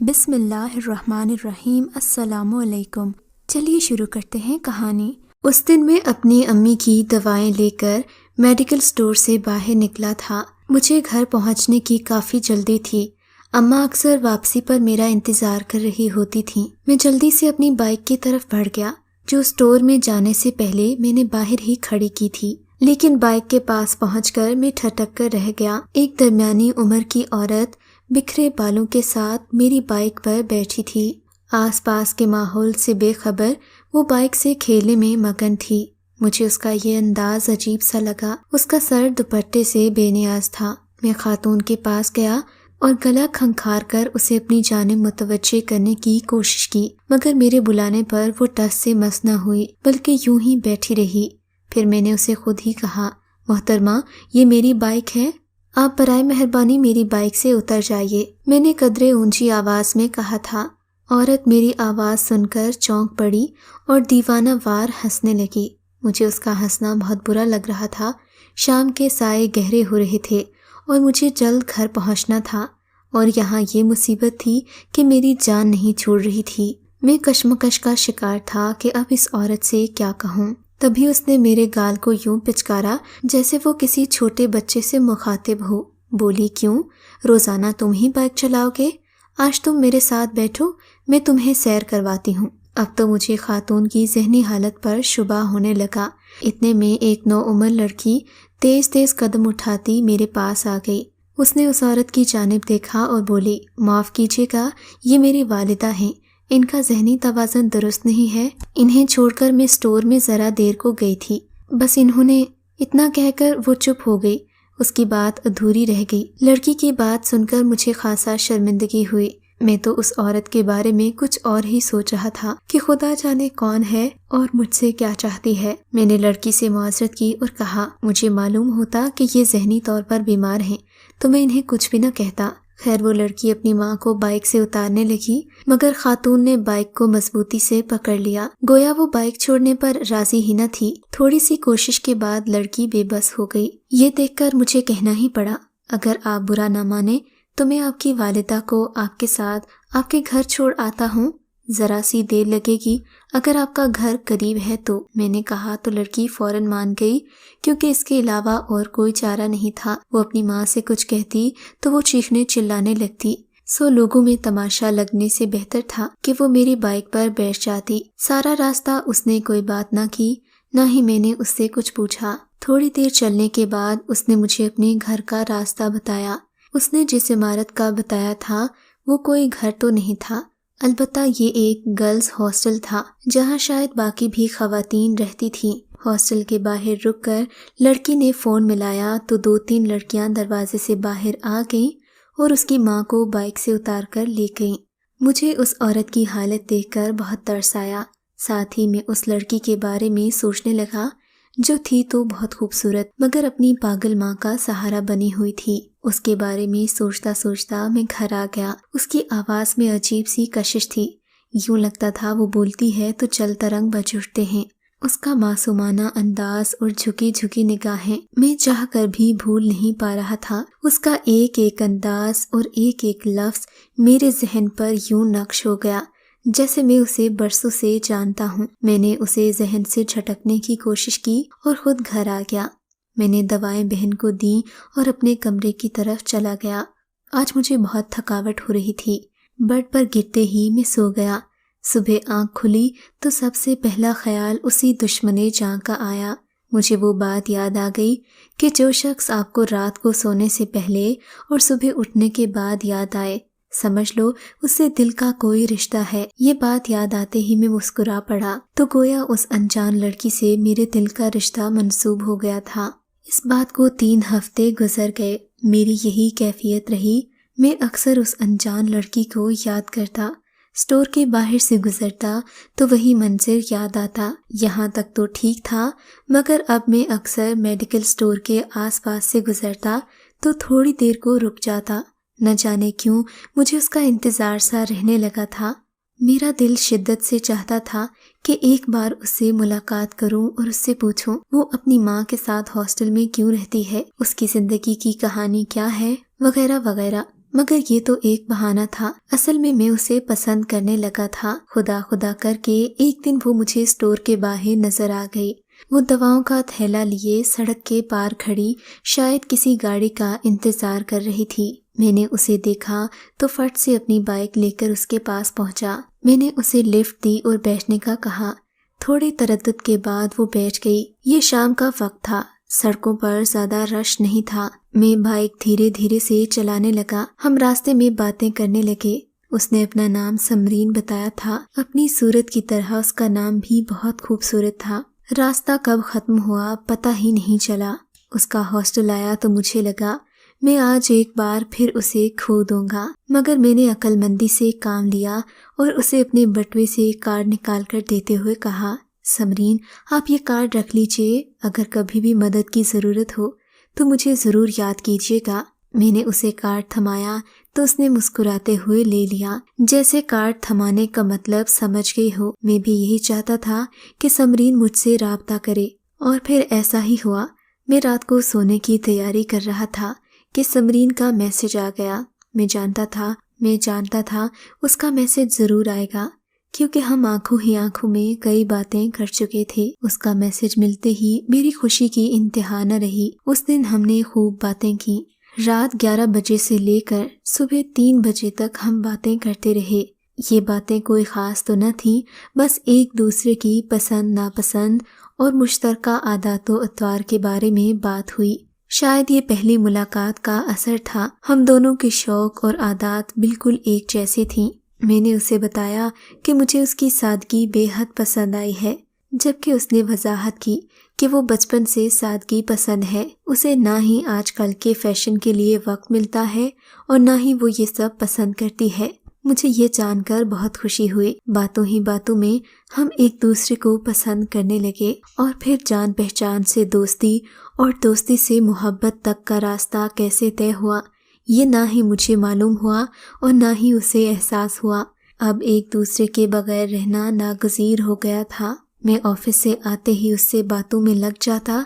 بسم اللہ الرحمن الرحیم۔ السلام علیکم۔ چلیے شروع کرتے ہیں کہانی۔ اس دن میں اپنی امی کی دوائیں لے کر میڈیکل سٹور سے باہر نکلا تھا۔ مجھے گھر پہنچنے کی کافی جلدی تھی۔ اماں اکثر واپسی پر میرا انتظار کر رہی ہوتی تھیں۔ میں جلدی سے اپنی بائک کی طرف بڑھ گیا جو سٹور میں جانے سے پہلے میں نے باہر ہی کھڑی کی تھی، لیکن بائک کے پاس پہنچ کر میں ٹھٹک کر رہ گیا۔ ایک درمیانی عمر کی عورت بکھرے بالوں کے ساتھ میری بائک پر بیٹھی تھی۔ آس پاس کے ماحول سے بے خبر وہ بائک سے کھیلنے میں مگن تھی۔ مجھے اس کا یہ انداز عجیب سا لگا۔ اس کا سر دوپٹے سے بے نیاز تھا۔ میں خاتون کے پاس گیا اور گلا کھنکھار کر اسے اپنی جانب متوجہ کرنے کی کوشش کی، مگر میرے بلانے پر وہ ٹس سے مس نہ ہوئی بلکہ یوں ہی بیٹھی رہی۔ پھر میں نے اسے خود ہی کہا، محترمہ یہ میری بائک ہے، آپ برائے مہربانی میری بائک سے اتر جائیے، میں نے قدرے اونچی آواز میں کہا تھا۔ عورت میری آواز سن کر چونک پڑی اور دیوانہ وار ہنسنے لگی۔ مجھے اس کا ہنسنا بہت برا لگ رہا تھا۔ شام کے سائے گہرے ہو رہے تھے اور مجھے جلد گھر پہنچنا تھا، اور یہاں یہ مصیبت تھی کہ میری جان نہیں چھوڑ رہی تھی۔ میں کشمکش کا شکار تھا کہ اب اس عورت سے کیا کہوں۔ تبھی اس نے میرے گال کو یوں پچکارا جیسے وہ کسی چھوٹے بچے سے مخاطب ہو۔ بولی، کیوں؟ روزانہ تم ہی بائک چلاؤ گے؟ آج تم میرے ساتھ بیٹھو، میں تمہیں سیر کرواتی ہوں۔ اب تو مجھے خاتون کی ذہنی حالت پر شبہ ہونے لگا۔ اتنے میں ایک نوعمر لڑکی تیز تیز قدم اٹھاتی میرے پاس آ گئی۔ اس نے اس عورت کی جانب دیکھا اور بولی، معاف کیجیے گا، یہ میری والدہ ہیں، ان کا ذہنی توازن درست نہیں ہے، انہیں چھوڑ کر میں سٹور میں ذرا دیر کو گئی تھی، بس انہوں نے اتنا کہہ کر وہ چپ ہو گئی۔ اس کی بات ادھوری رہ گئی۔ لڑکی کی بات سن کر مجھے خاصا شرمندگی ہوئی۔ میں تو اس عورت کے بارے میں کچھ اور ہی سوچ رہا تھا کہ خدا جانے کون ہے اور مجھ سے کیا چاہتی ہے۔ میں نے لڑکی سے معذرت کی اور کہا، مجھے معلوم ہوتا کہ یہ ذہنی طور پر بیمار ہیں تو میں انہیں کچھ بھی نہ کہتا۔ خیر وہ لڑکی اپنی ماں کو بائک سے اتارنے لگی، مگر خاتون نے بائک کو مضبوطی سے پکڑ لیا، گویا وہ بائک چھوڑنے پر راضی ہی نہ تھی۔ تھوڑی سی کوشش کے بعد لڑکی بے بس ہو گئی۔ یہ دیکھ کر مجھے کہنا ہی پڑا، اگر آپ برا نہ مانیں تو میں آپ کی والدہ کو آپ کے ساتھ آپ کے گھر چھوڑ آتا ہوں، ذرا سی دیر لگے گی اگر آپ کا گھر قریب ہے تو۔ میں نے کہا تو لڑکی فوراً مان گئی، کیونکہ اس کے علاوہ اور کوئی چارہ نہیں تھا۔ وہ اپنی ماں سے کچھ کہتی تو وہ چیخنے چلانے لگتی، سو لوگوں میں تماشا لگنے سے بہتر تھا کہ وہ میری بائک پر بیٹھ جاتی۔ سارا راستہ اس نے کوئی بات نہ کی، نہ ہی میں نے اس سے کچھ پوچھا۔ تھوڑی دیر چلنے کے بعد اس نے مجھے اپنے گھر کا راستہ بتایا۔ اس نے جس عمارت کا بتایا تھا وہ کوئی گھر تو نہیں تھا، البتہ یہ ایک گرلز ہاسٹل تھا جہاں شاید باقی بھی خواتین رہتی تھیں۔ ہاسٹل کے باہر رک کر لڑکی نے فون ملایا تو 2-3 لڑکیاں دروازے سے باہر آ گئیں اور اس کی ماں کو بائک سے اتار کر لے گئیں۔ مجھے اس عورت کی حالت دیکھ کر بہت ترس آیا، ساتھ ہی میں اس لڑکی کے بارے میں سوچنے لگا جو تھی تو بہت خوبصورت مگر اپنی پاگل ماں کا سہارا بنی ہوئی تھی۔ اس کے بارے میں سوچتا سوچتا میں گھر آ گیا۔ اس کی آواز میں عجیب سی کشش تھی، یوں لگتا تھا وہ بولتی ہے تو چل ترنگ بج اٹھتے ہیں۔ اس کا معصومانہ انداز اور جھکی جھکی نگاہیں میں چاہ کر بھی بھول نہیں پا رہا تھا۔ اس کا ایک ایک انداز اور ایک ایک لفظ میرے ذہن پر یوں نقش ہو گیا جیسے میں اسے برسوں سے جانتا ہوں۔ میں نے اسے ذہن سے جھٹکنے کی کوشش کی اور خود گھر آ گیا۔ میں نے دوائیں بہن کو دیں اور اپنے کمرے کی طرف چلا گیا۔ آج مجھے بہت تھکاوٹ ہو رہی تھی۔ بیڈ پر گرتے ہی میں سو گیا۔ صبح آنکھ کھلی تو سب سے پہلا خیال اسی دشمن جاں کا آیا۔ مجھے وہ بات یاد آ گئی کہ جو شخص آپ کو رات کو سونے سے پہلے اور صبح اٹھنے کے بعد یاد آئے، سمجھ لو اس سے دل کا کوئی رشتہ ہے۔ یہ بات یاد آتے ہی میں مسکرا پڑا تو گویا اس انجان لڑکی سے میرے دل کا رشتہ منسوب ہو گیا تھا۔ اس بات کو 3 ہفتے گزر گئے، میری یہی کیفیت رہی۔ میں اکثر اس انجان لڑکی کو یاد کرتا، سٹور کے باہر سے گزرتا تو وہی منظر یاد آتا۔ یہاں تک تو ٹھیک تھا، مگر اب میں اکثر میڈیکل سٹور کے آس پاس سے گزرتا تو تھوڑی دیر کو رک جاتا۔ نہ جانے کیوں مجھے اس کا انتظار سا رہنے لگا تھا۔ میرا دل شدت سے چاہتا تھا کہ ایک بار اس سے ملاقات کروں اور اس سے پوچھوں وہ اپنی ماں کے ساتھ ہاسٹل میں کیوں رہتی ہے، اس کی زندگی کی کہانی کیا ہے، وغیرہ وغیرہ۔ مگر یہ تو ایک بہانہ تھا، اصل میں اسے پسند کرنے لگا تھا۔ خدا خدا کر کے ایک دن وہ مجھے اسٹور کے باہر نظر آ گئی۔ وہ دواؤں کا تھیلا لیے سڑک کے پار کھڑی شاید کسی گاڑی کا انتظار کر رہی تھی۔ میں نے اسے دیکھا تو فٹ سے اپنی بائک لے کر اس کے پاس پہنچا۔ میں نے اسے لفٹ دی اور بیٹھنے کا کہا۔ تھوڑے تردد کے بعد وہ بیٹھ گئی۔ یہ شام کا وقت تھا، سڑکوں پر زیادہ رش نہیں تھا۔ میں بائک دھیرے دھیرے سے چلانے لگا۔ ہم راستے میں باتیں کرنے لگے۔ اس نے اپنا نام سمرین بتایا تھا، اپنی صورت کی طرح اس کا نام بھی بہت خوبصورت تھا۔ راستہ کب ختم ہوا پتہ ہی نہیں چلا۔ اس کا ہاسٹل آیا تو مجھے لگا میں آج ایک بار پھر اسے کھو دوں گا، مگر میں نے عقل مندی سے کام لیا اور اسے اپنے بٹوے سے کارڈ نکال کر دیتے ہوئے کہا، سمرین آپ یہ کارڈ رکھ لیجئے، اگر کبھی بھی مدد کی ضرورت ہو تو مجھے ضرور یاد کیجئے گا۔ میں نے اسے کارڈ تھمایا تو اس نے مسکراتے ہوئے لے لیا، جیسے کارڈ تھمانے کا مطلب سمجھ گئی ہو۔ میں بھی یہی چاہتا تھا کہ سمرین مجھ سے رابطہ کرے، اور پھر ایسا ہی ہوا۔ میں رات کو سونے کی تیاری کر رہا تھا کہ سمرین کا میسج آ گیا۔ میں جانتا تھا اس کا میسج ضرور آئے گا، کیونکہ ہم آنکھوں میں کئی باتیں کر چکے تھے۔ اس کا میسج ملتے ہی میری خوشی کی انتہا نہ رہی۔ اس دن ہم نے خوب باتیں کی۔ رات 11 بجے سے لے کر صبح 3 بجے تک ہم باتیں کرتے رہے۔ یہ باتیں کوئی خاص تو نہ تھیں، بس ایک دوسرے کی پسند ناپسند اور مشترکہ عادات و اطوار کے بارے میں بات ہوئی۔ شاید یہ پہلی ملاقات کا اثر تھا، ہم دونوں کے شوق اور عادات بالکل ایک جیسی تھیں۔ میں نے اسے بتایا کہ مجھے اس کی سادگی بے حد پسند آئی ہے، جبکہ اس نے وضاحت کی کہ وہ بچپن سے سادگی پسند ہے۔ اسے نہ ہی آج کل کے فیشن کے لیے وقت ملتا ہے اور نہ ہی وہ یہ سب پسند کرتی ہے۔ مجھے یہ جان کر بہت خوشی ہوئی۔ باتوں ہی باتوں میں ہم ایک دوسرے کو پسند کرنے لگے، اور پھر جان پہچان سے دوستی اور دوستی سے محبت تک کا راستہ کیسے طے ہوا، یہ نہ ہی مجھے معلوم ہوا اور نہ ہی اسے احساس ہوا۔ اب ایک دوسرے کے بغیر رہنا ناگزیر ہو گیا تھا۔ میں آفس سے آتے ہی اس سے باتوں میں لگ جاتا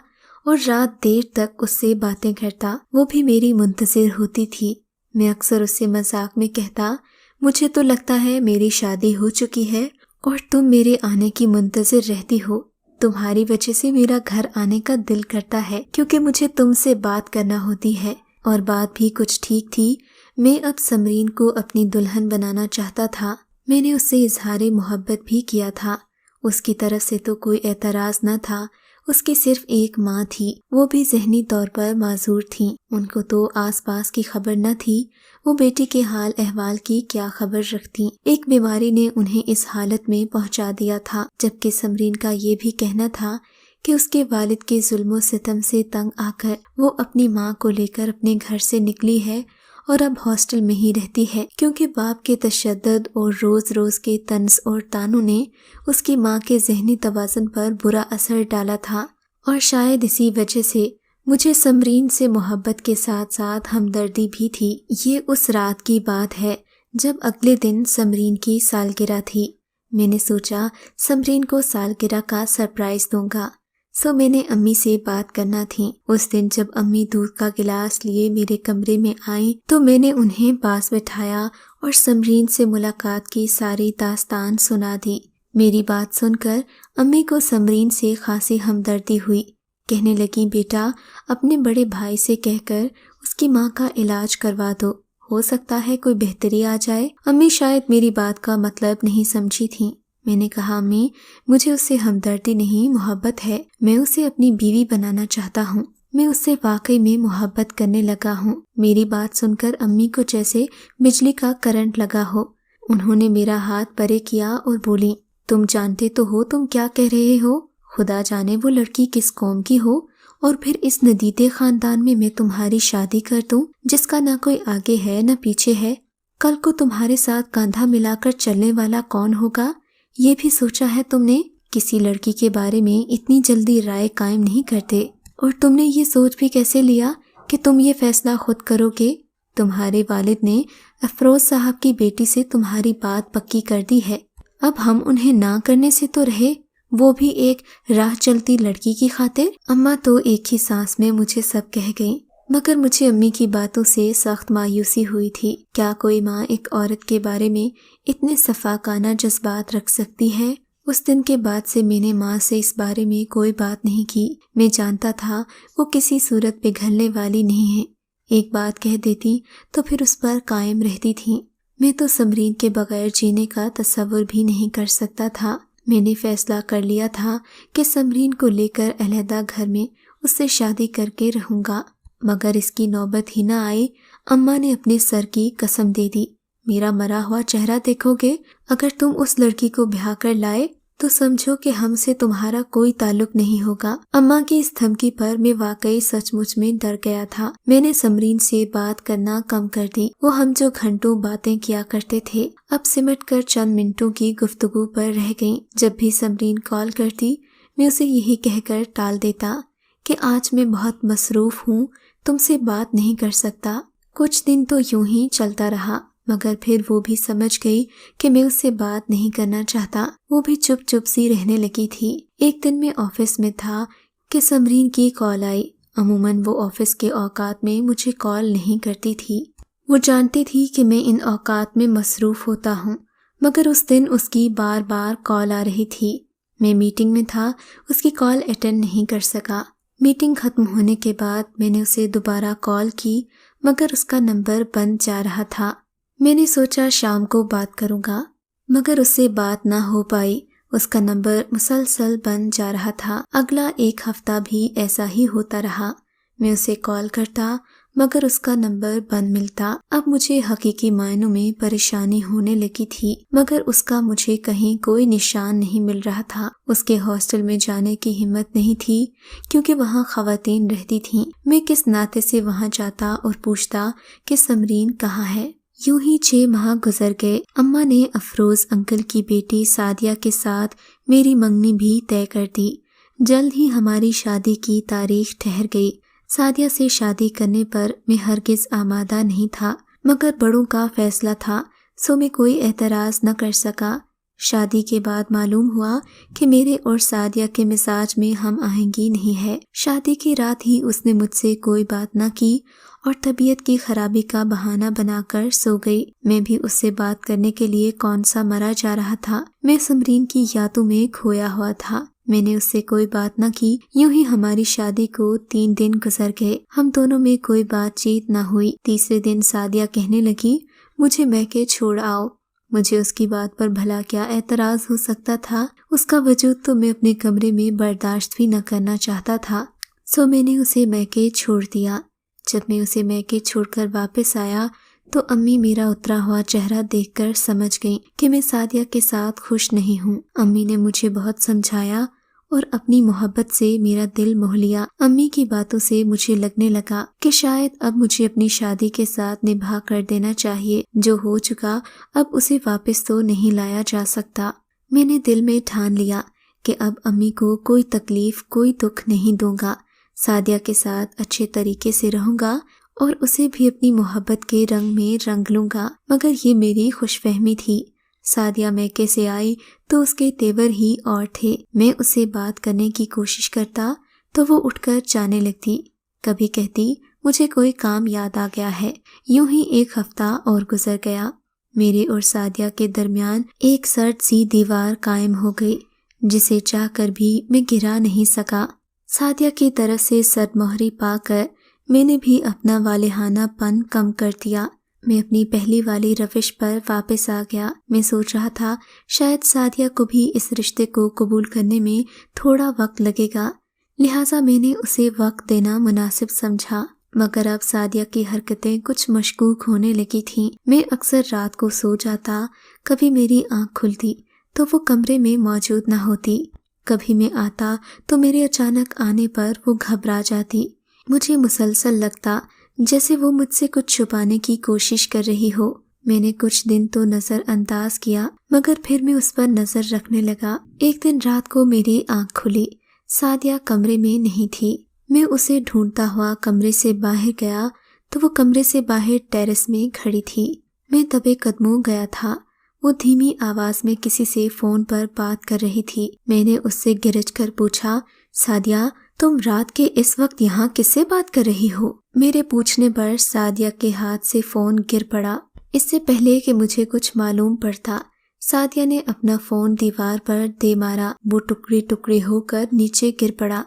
اور رات دیر تک اس سے باتیں کرتا۔ وہ بھی میری منتظر ہوتی تھی۔ میں اکثر اس سے مذاق میں کہتا، مجھے تو لگتا ہے میری شادی ہو چکی ہے اور تم میرے آنے کی منتظر رہتی ہو۔ تمہاری وجہ سے میرا گھر آنے کا دل کرتا ہے، کیونکہ مجھے تم سے بات کرنا ہوتی ہے۔ اور بات بھی کچھ ٹھیک تھی۔ میں اب سمرین کو اپنی دلہن بنانا چاہتا تھا۔ میں نے اس سے اظہار محبت بھی کیا تھا۔ اس کی طرف سے تو کوئی اعتراض نہ تھا۔ اس کی صرف ایک ماں تھی، وہ بھی ذہنی طور پر معذور تھیں۔ ان کو تو آس پاس کی خبر نہ تھی، وہ بیٹی کے حال احوال کی کیا خبر رکھتی۔ ایک بیماری نے انہیں اس حالت میں پہنچا دیا تھا، جبکہ سمرین کا یہ بھی کہنا تھا کہ اس کے والد کے ظلم و ستم سے تنگ آ کر وہ اپنی ماں کو لے کر اپنے گھر سے نکلی ہے اور اب ہاسٹل میں ہی رہتی ہے، کیونکہ باپ کے تشدد اور روز روز کے طنز اور طعنوں نے اس کی ماں کے ذہنی توازن پر برا اثر ڈالا تھا۔ اور شاید اسی وجہ سے مجھے سمرین سے محبت کے ساتھ ساتھ ہمدردی بھی تھی۔ یہ اس رات کی بات ہے جب اگلے دن سمرین کی سالگرہ تھی۔ میں نے سوچا سمرین کو سالگرہ کا سرپرائز دوں گا، سو میں نے امی سے بات کرنا تھی۔ اس دن جب امی دودھ کا گلاس لیے میرے کمرے میں آئیں تو میں نے انہیں پاس بٹھایا اور سمرین سے ملاقات کی ساری داستان سنا دی۔ میری بات سن کر امی کو سمرین سے خاصی ہمدردی ہوئی۔ کہنے لگی، بیٹا اپنے بڑے بھائی سے کہہ کر اس کی ماں کا علاج کروا دو، ہو سکتا ہے کوئی بہتری آ جائے۔ امی شاید میری بات کا مطلب نہیں سمجھی تھیں۔ میں نے کہا، امی مجھے اس سے ہمدردی نہیں محبت ہے، میں اسے اپنی بیوی بنانا چاہتا ہوں، میں اس سے واقعی میں محبت کرنے لگا ہوں۔ میری بات سن کر امی کو جیسے بجلی کا کرنٹ لگا ہو۔ انہوں نے میرا ہاتھ پرے کیا اور بولی، تم جانتے تو ہو تم کیا کہہ رہے ہو؟ خدا جانے وہ لڑکی کس قوم کی ہو، اور پھر اس ندیدے خاندان میں تمہاری شادی کر دوں جس کا نہ کوئی آگے ہے نہ پیچھے ہے۔ کل کو تمہارے ساتھ کاندھا ملا کر چلنے والا کون ہوگا؟ یہ بھی سوچا ہے تم نے؟ کسی لڑکی کے بارے میں اتنی جلدی رائے قائم نہیں کرتے، اور تم نے یہ سوچ بھی کیسے لیا کہ تم یہ فیصلہ خود کرو گے؟ تمہارے والد نے افروز صاحب کی بیٹی سے تمہاری بات پکی کر دی ہے، اب ہم انہیں نہ کرنے سے تو رہے، وہ بھی ایک راہ چلتی لڑکی کی خاطر۔ اماں تو ایک ہی سانس میں مجھے سب کہہ گئیں۔ مگر مجھے امی کی باتوں سے سخت مایوسی ہوئی تھی۔ کیا کوئی ماں ایک عورت کے بارے میں اتنے صفاقانہ جذبات رکھ سکتی ہے؟ اس دن کے بعد سے میں نے ماں سے اس بارے میں کوئی بات نہیں کی۔ میں جانتا تھا وہ کسی صورت پگھلنے والی نہیں ہے، ایک بات کہہ دیتی تو پھر اس پر قائم رہتی تھی۔ میں تو سمرین کے بغیر جینے کا تصور بھی نہیں کر سکتا تھا۔ میں نے فیصلہ کر لیا تھا کہ سمرین کو لے کر علیحدہ گھر میں اس سے شادی کر کے رہوں گا، مگر اس کی نوبت ہی نہ آئی۔ اماں نے اپنے سر کی قسم دے دی، میرا مرا ہوا چہرہ دیکھو گے، اگر تم اس لڑکی کو بیاہ کر لائے تو سمجھو کہ ہم سے تمہارا کوئی تعلق نہیں ہوگا۔ اماں کی اس دھمکی پر میں واقعی سچ مچ میں ڈر گیا تھا۔ میں نے سمرین سے بات کرنا کم کر دی۔ وہ ہم جو گھنٹوں باتیں کیا کرتے تھے اب سمٹ کر چند منٹوں کی گفتگو پر رہ گئیں۔ جب بھی سمرین کال کرتی میں اسے یہی کہہ کر ٹال دیتا کہ آج میں بہت مصروف ہوں، تم سے بات نہیں کر سکتا۔ کچھ دن تو یوں ہی چلتا رہا، مگر پھر وہ بھی سمجھ گئی کہ میں اس سے بات نہیں کرنا چاہتا۔ وہ بھی چپ چپ سی رہنے لگی تھی۔ ایک دن میں آفس میں تھا کہ سمرین کی کال آئی۔ عموماً وہ آفس کے اوقات میں مجھے کال نہیں کرتی تھی۔ وہ جانتی تھی کہ میں ان اوقات میں مصروف ہوتا ہوں، مگر اس دن اس کی بار بار کال آ رہی تھی۔ میں میٹنگ میں تھا، اس کی کال اٹینڈ نہیں کر سکا۔ میٹنگ ختم ہونے کے بعد میں نے اسے دوبارہ کال کی، مگر اس کا نمبر بند جا رہا تھا۔ میں نے سوچا شام کو بات کروں گا، مگر اس سے بات نہ ہو پائی۔ اس کا نمبر مسلسل بند جا رہا تھا۔ اگلا ایک ہفتہ بھی ایسا ہی ہوتا رہا۔ میں اسے کال کرتا مگر اس کا نمبر بند ملتا۔ اب مجھے حقیقی معنوں میں پریشانی ہونے لگی تھی، مگر اس کا مجھے کہیں کوئی نشان نہیں مل رہا تھا۔ اس کے ہاسٹل میں جانے کی ہمت نہیں تھی کیونکہ وہاں خواتین رہتی تھیں۔ میں کس ناطے سے وہاں جاتا اور پوچھتا کہ سمرین کہاں ہے؟ یوں ہی 6 ماہ گزر گئے۔ اماں نے افروز انکل کی بیٹی سعدیہ کے ساتھ میری منگنی بھی طے کر دی۔ جلد ہی ہماری شادی کی تاریخ ٹھہر گئی۔ سعدیہ سے شادی کرنے پر میں ہرگز آمادہ نہیں تھا، مگر بڑوں کا فیصلہ تھا سو میں کوئی اعتراض نہ کر سکا۔ شادی کے بعد معلوم ہوا کہ میرے اور سعدیہ کے مزاج میں ہم آہنگی نہیں ہے۔ شادی کی رات ہی اس نے مجھ سے کوئی بات نہ کی اور طبیعت کی خرابی کا بہانہ بنا کر سو گئی۔ میں بھی اس سے بات کرنے کے لیے کون سا مرا جا رہا تھا۔ میں سمرین کی یادوں میں کھویا ہوا تھا۔ میں نے اس سے کوئی بات نہ کی۔ یوں ہی ہماری شادی کو 3 دن گزر گئے۔ ہم دونوں میں کوئی بات چیت نہ ہوئی۔ تیسرے دن سعدیہ کہنے لگی مجھے میکے چھوڑ آؤ۔ مجھے اس کی بات پر بھلا کیا اعتراض ہو سکتا تھا؟ اس کا وجود تو میں اپنے کمرے میں برداشت بھی نہ کرنا چاہتا تھا، سو میں نے اسے میکے چھوڑ دیا۔ جب میں اسے میکے چھوڑ کر واپس آیا تو امی میرا اترا ہوا چہرہ دیکھ کر سمجھ گئیں کہ میں سعدیہ کے ساتھ خوش نہیں ہوں۔ امی نے مجھے بہت سمجھایا اور اپنی محبت سے میرا دل موہ لیا۔ امی کی باتوں سے مجھے لگنے لگا کہ شاید اب مجھے اپنی شادی کے ساتھ نبھا کر دینا چاہیے۔ جو ہو چکا اب اسے واپس تو نہیں لایا جا سکتا۔ میں نے دل میں ٹھان لیا کہ اب امی کو کوئی تکلیف کوئی دکھ نہیں دوں گا، سعدیہ کے ساتھ اچھے طریقے سے رہوں گا اور اسے بھی اپنی محبت کے رنگ میں رنگ لوں گا۔ مگر یہ میری خوش فہمی تھی۔ سعدیہ میکے سے آئی تو اس کے تیور ہی اور تھے۔ میں اسے بات کرنے کی کوشش کرتا تو وہ اٹھ کر جانے لگتی، کبھی کہتی مجھے کوئی کام یاد آ گیا ہے۔ یوں ہی 1 ہفتہ اور گزر گیا۔ میرے اور سعدیہ کے درمیان ایک سرد سی دیوار قائم ہو گئی جسے چاہ کر بھی میں گرا نہیں سکا۔ سعدیہ کی طرف سے سرد مہری پا کر میں نے بھی اپنا والہانہ پن کم کر دیا۔ میں اپنی پہلی والی روش پر واپس آ گیا۔ میں سوچ رہا تھا شاید سعدیہ کو بھی اس رشتے کو قبول کرنے میں تھوڑا وقت لگے گا، لہٰذا میں نے اسے وقت دینا مناسب سمجھا۔ مگر اب سعدیہ کی حرکتیں کچھ مشکوک ہونے لگی تھیں۔ میں اکثر رات کو سو جاتا، کبھی میری آنکھ کھلتی تو وہ کمرے میں موجود نہ ہوتی، کبھی میں آتا تو میرے اچانک آنے پر وہ گھبرا جاتی۔ مجھے مسلسل لگتا جیسے وہ مجھ سے کچھ چھپانے کی کوشش کر رہی ہو۔ میں نے کچھ دن تو نظر انداز کیا، مگر پھر میں اس پر نظر رکھنے لگا۔ ایک دن رات کو میری آنکھ کھلی، سعدیہ کمرے میں نہیں تھی۔ میں اسے ڈھونڈتا ہوا کمرے سے باہر گیا تو وہ کمرے سے باہر ٹیرس میں کھڑی تھی۔ میں دبے قدموں گیا تھا۔ وہ دھیمی آواز میں کسی سے فون پر بات کر رہی تھی۔ میں نے اس سے گرج کر پوچھا سعدیہ تم رات کے اس وقت یہاں کس سے بات کر رہی ہو؟ میرے پوچھنے پر سعدیہ کے ہاتھ سے فون گر پڑا۔ اس سے پہلے کہ مجھے کچھ معلوم پڑتا، سعدیہ نے اپنا فون دیوار پر دے مارا۔ وہ ٹکڑے ٹکڑے ہو کر نیچے گر پڑا۔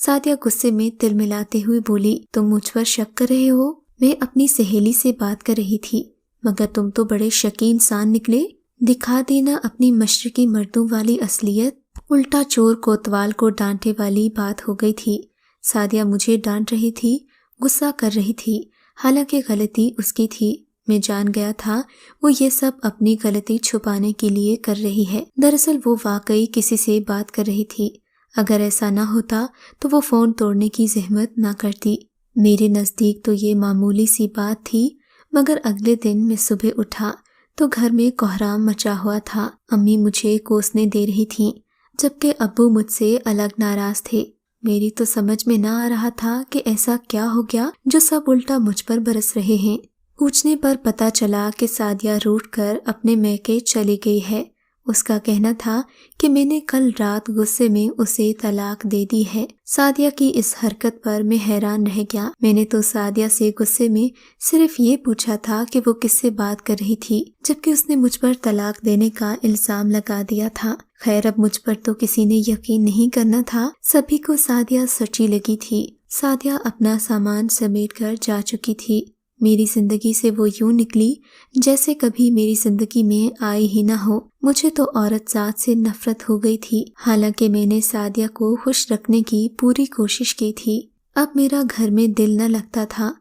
سعدیہ غصے میں تل ملاتے ہوئے بولی، تم مجھ پر شک کر رہے ہو؟ میں اپنی سہیلی سے بات کر رہی تھی، مگر تم تو بڑے شکی انسان نکلے۔ دکھا دینا اپنی مشرقی مردوں والی اصلیت۔ الٹا چور کوتوال کو ڈانٹے والی بات ہو گئی تھی۔ سعدیہ مجھے ڈانٹ رہی تھی، غصہ کر رہی تھی، حالانکہ غلطی اس کی تھی۔ میں جان گیا تھا وہ یہ سب اپنی غلطی چھپانے کے لیے کر رہی ہے۔ دراصل وہ واقعی کسی سے بات کر رہی تھی۔ اگر ایسا نہ ہوتا تو وہ فون توڑنے کی زحمت نہ کرتی۔ میرے نزدیک تو یہ معمولی سی بات تھی، مگر اگلے دن میں صبح اٹھا تو گھر میں کوہرام مچا ہوا تھا۔ امی مجھے کوسنے دے رہی تھیں، جبکہ ابو مجھ سے الگ ناراض تھے۔ میری تو سمجھ میں نہ آ رہا تھا کہ ایسا کیا ہو گیا جو سب الٹا مجھ پر برس رہے ہیں۔ پوچھنے پر پتہ چلا کہ سعدیہ روٹھ کر اپنے میکے چلی گئی ہے۔ اس کا کہنا تھا کہ میں نے کل رات غصے میں اسے طلاق دے دی ہے۔ سعدیہ کی اس حرکت پر میں حیران رہ گیا۔ میں نے تو سعدیہ سے غصے میں صرف یہ پوچھا تھا کہ وہ کس سے بات کر رہی تھی، جبکہ اس نے مجھ پر طلاق دینے کا الزام لگا دیا تھا۔ خیر اب مجھ پر تو کسی نے یقین نہیں کرنا تھا، سبھی کو سعدیہ سچی لگی تھی۔ سعدیہ اپنا سامان سمیٹ کر جا چکی تھی۔ میری زندگی سے وہ یوں نکلی جیسے کبھی میری زندگی میں آئی ہی نہ ہو۔ مجھے تو عورت ذات سے نفرت ہو گئی تھی، حالانکہ میں نے سعدیہ کو خوش رکھنے کی پوری کوشش کی تھی۔ اب میرا گھر میں دل نہ لگتا تھا،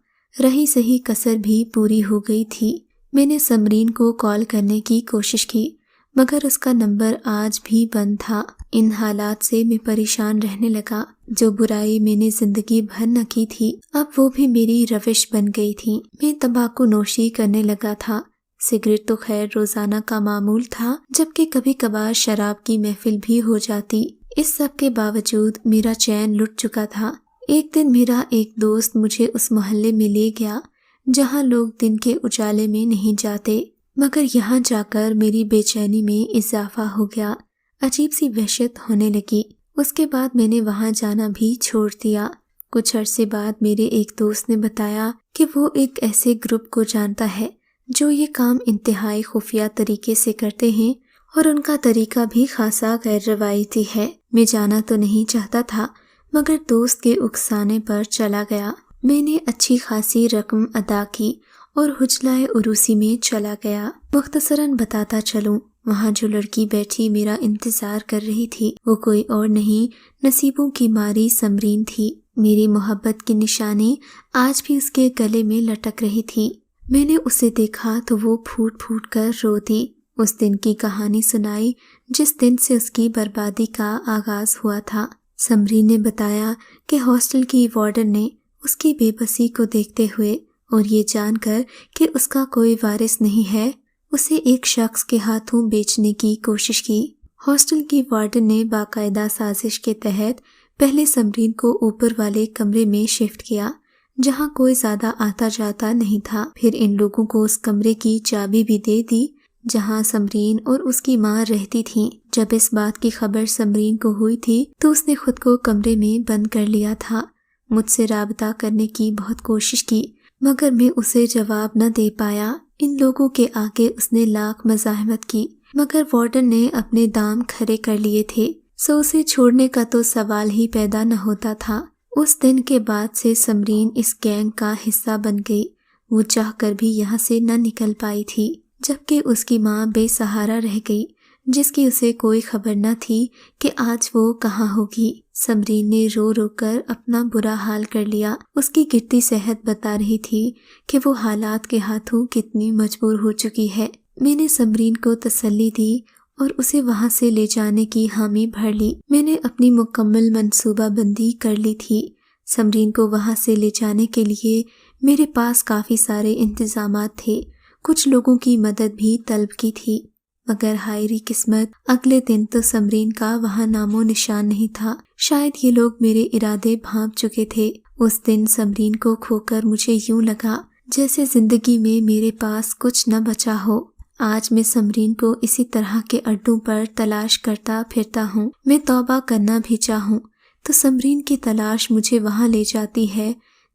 رہی سہی کسر بھی پوری ہو گئی تھی۔ میں نے سمرین کو کال کرنے کی کوشش کی، مگر اس کا نمبر آج بھی بند تھا۔ ان حالات سے میں پریشان رہنے لگا۔ جو برائی میں نے زندگی بھر نہ کی تھی، اب وہ بھی میری روش بن گئی تھی۔ میں تمباکو نوشی کرنے لگا تھا۔ سگریٹ تو خیر روزانہ کا معمول تھا، جبکہ کبھی کبھار شراب کی محفل بھی ہو جاتی۔ اس سب کے باوجود میرا چین لٹ چکا تھا۔ ایک دن میرا ایک دوست مجھے اس محلے میں لے گیا جہاں لوگ دن کے اجالے میں نہیں جاتے، مگر یہاں جا کر میری بے چینی میں اضافہ ہو گیا۔ عجیب سی وحشت ہونے لگی۔ اس کے بعد میں نے وہاں جانا بھی چھوڑ دیا۔ کچھ عرصے بعد میرے ایک دوست نے بتایا کہ وہ ایک ایسے گروپ کو جانتا ہے جو یہ کام انتہائی خفیہ طریقے سے کرتے ہیں، اور ان کا طریقہ بھی خاصا غیر روایتی ہے۔ میں جانا تو نہیں چاہتا تھا، مگر دوست کے اکسانے پر چلا گیا۔ میں نے اچھی خاصی رقم ادا کی اور حجلہ عروسی میں چلا گیا۔ مختصراً بتاتا چلوں، وہاں جو لڑکی بیٹھی میرا انتظار کر رہی تھی وہ کوئی اور نہیں، نصیبوں کی ماری سمرین تھی۔ میری محبت کی نشانی آج بھی اس کے گلے میں لٹک رہی تھی۔ میں نے اسے دیکھا تو وہ پھوٹ پھوٹ کر رو دی۔ اس دن کی کہانی سنائی جس دن سے اس کی بربادی کا آغاز ہوا تھا۔ سمرین نے بتایا کہ ہاسٹل کی وارڈن نے اس کی بے بسی کو دیکھتے ہوئے اور یہ جان کر کہ اس کا کوئی وارث نہیں ہے، اسے ایک شخص کے ہاتھوں بیچنے کی کوشش کی۔ ہاسٹل کی وارڈن نے باقاعدہ سازش کے تحت پہلے سمرین کو اوپر والے کمرے میں شفٹ کیا جہاں کوئی زیادہ آتا جاتا نہیں تھا، پھر ان لوگوں کو اس کمرے کی چابی بھی دے دی جہاں سمرین اور اس کی ماں رہتی تھیں۔ جب اس بات کی خبر سمرین کو ہوئی تھی تو اس نے خود کو کمرے میں بند کر لیا تھا۔ مجھ سے رابطہ کرنے کی بہت کوشش کی، مگر میں اسے جواب نہ دے پایا۔ ان لوگوں کے آگے اس نے لاکھ مزاحمت کی، مگر وارڈن نے اپنے دام کھڑے کر لیے تھے، سو اسے چھوڑنے کا تو سوال ہی پیدا نہ ہوتا تھا۔ اس دن کے بعد سے سمرین اس گینگ کا حصہ بن گئی۔ وہ چاہ کر بھی یہاں سے نہ نکل پائی تھی، جبکہ اس کی ماں بے سہارا رہ گئی جس کی اسے کوئی خبر نہ تھی کہ آج وہ کہاں ہوگی۔ سمرین نے رو رو کر اپنا برا حال کر لیا۔ اس کی گرتی صحت بتا رہی تھی کہ وہ حالات کے ہاتھوں کتنی مجبور ہو چکی ہے۔ میں نے سمرین کو تسلی دی اور اسے وہاں سے لے جانے کی حامی بھر لی۔ میں نے اپنی مکمل منصوبہ بندی کر لی تھی۔ سمرین کو وہاں سے لے جانے کے لیے میرے پاس کافی سارے انتظامات تھے، کچھ لوگوں کی مدد بھی طلب کی تھی، مگر ہائری قسمت، اگلے دن تو سمرین کا وہاں نام و نشان نہیں تھا۔ شاید یہ لوگ میرے ارادے بھانپ چکے تھے۔ اس دن سمرین کو کھو کر مجھے یوں لگا جیسے زندگی میں میرے پاس کچھ نہ بچا ہو۔ آج میں سمرین کو اسی طرح کے اڈوں پر تلاش کرتا پھرتا ہوں۔ میں توبہ کرنا بھی چاہوں تو سمرین کی تلاش مجھے وہاں لے جاتی ہے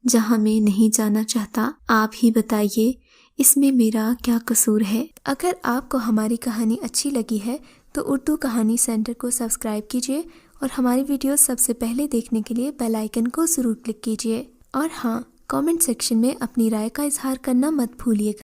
جہاں میں نہیں جانا چاہتا۔ آپ ہی بتائیے اس میں میرا کیا قصور ہے؟ اگر آپ کو ہماری کہانی اچھی لگی ہے تو اردو کہانی سینٹر کو سبسکرائب کیجیے اور ہماری ویڈیوز سب سے پہلے دیکھنے کے لیے بیل آئیکن کو ضرور کلک کیجیے۔ اور ہاں، کامنٹ سیکشن میں اپنی رائے کا اظہار کرنا مت بھولیے گا۔